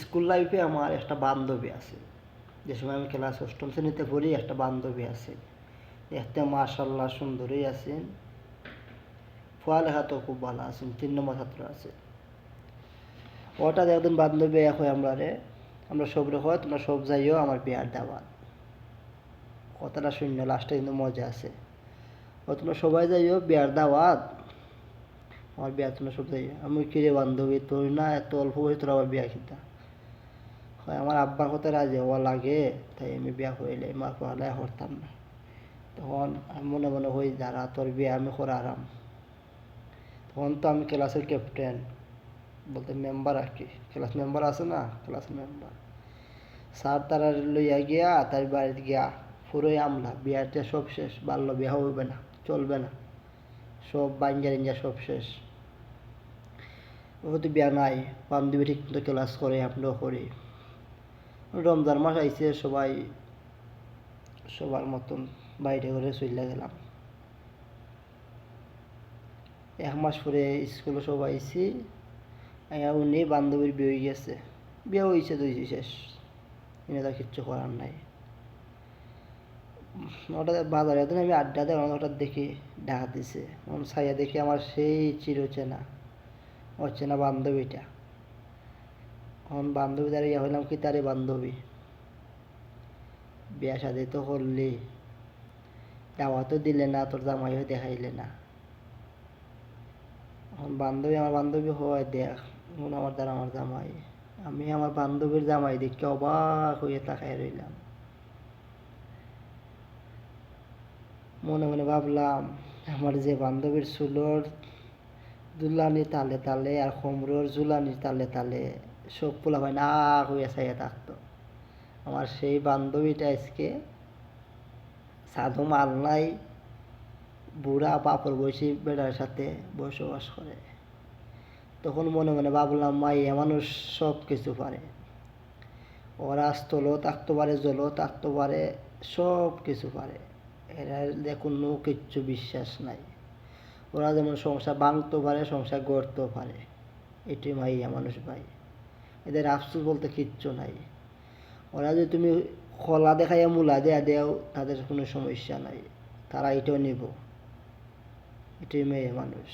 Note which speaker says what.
Speaker 1: School লাইফে আমার একটা বান্ধবী আছে, যে সময় আমি ক্লাস অষ্টম শ্রেণীতে পড়ি একটা বান্ধবী আছে, দেখতে মাশাল্লাহ সুন্দরী আছেন, পড়ালেখা তো খুব ভালো আছেন, 3 নম্বর ছাত্র আছে। হঠাৎ একদিন বান্ধবী এক হয় আমরা সব রে হয় তোমরা সব যাইও আমার বিয়ার দাওয়াত। কথাটা শূন্য লাস্টে কিন্তু মজা আছে। ও তোমরা সবাই যাইও বিয়ার দাওয়াত, আমার বিয়া তোমরা সব যাইও। আমি কিরে বান্ধবী তোর না এত অল্প বয়সে তোর আবার বিয়া খিতা হয়, আমার আব্বার কথা রাজি হওয়া লাগে, তাই আমি বিয়া করিলে আমার পড়ালেখা করতাম না। তখন আমি মনে মনে হই যারা তোর বিয়ে আমি করে আরাম। তখন তো আমি ক্লাসের ক্যাপ্টেন, বলতে মেম্বার আর কি, ক্লাস মেম্বার আছে না, ক্লাস মেম্বার। স্যার তারা লইয়া গিয়া তার বাড়িতে গিয়া পুরোই আমলা, বিয়াটা সব শেষ, বাল্য বিয়া হইবে না, চলবে না, সব বাঞ্জা ইঞ্জা সব শেষ। হয়তো বিয়া নাই, বান্ধবী ঠিক মতো ক্লাস করে, আমরাও করি। রমজান মাস আইছে, সবাই সবার মতন বাইরে ঘরে চলে গেলাম। 1 মাস পরে স্কুলে সব আইছি, উনি বান্ধবীর বিয়ে হয়ে গেছে, বিয়ে হয়েছে তো হয়েছে শেষ, এনে তার কিচ্ছু করার নাই। হঠাৎ বাজারে একদিন আমি আড্ডা দেয়, হঠাৎ দেখি ডাকা দিছে, ছাইয়া দেখি আমার সেই চিরচেনা অচেনা বান্ধবীটা। এখন বান্ধবী তার ইয়া হইলাম কি, তারে বান্ধবী বিয়া শাদি তো করলি, দাওয়াতও দিলে না, তোর জামাইও দেখাইলে না। এখন বান্ধবী আমার বান্ধবী হয় দেখ, এখন আমার দ্বারা আমার জামাই, আমি আমার বান্ধবীর জামাই দেখে অবাক হয়ে তাকায় রইলাম। মনে মনে ভাবলাম, আমার যে বান্ধবীর চুলোর দুলানি তালে তালে আর কোমরের জুলানির তালে তালে সব পোলাপান না হইয়া চাইয়া থাকতো, আমার সেই বান্ধবীটা আজকে সাধু মাল্লাই বুড়া বাপর বয়সী বেড়ার সাথে বসবাস করে। তখন মনে মনে ভাবলাম, মাইয়া মানুষ সব কিছু পারে, ওরা স্থলও থাকতে পারে, জলও থাকতে পারে, সব কিছু পারে, এরা কোনো কিচ্ছু বিশ্বাস নাই। ওরা যেমন সংসার ভাঙতেও পারে, সংসার গড়তেও পারে, এটাই মাইয়া মানুষ ভাই। এদের আফসোস বলতে কিচ্ছু নাই। ওরা যদি তুমি খোলা দেখাইয়া মূলা দেয়া দেও, তাদের কোনো সমস্যা নাই, তারা এটাও নিব, এটাই মেয়ে মানুষ।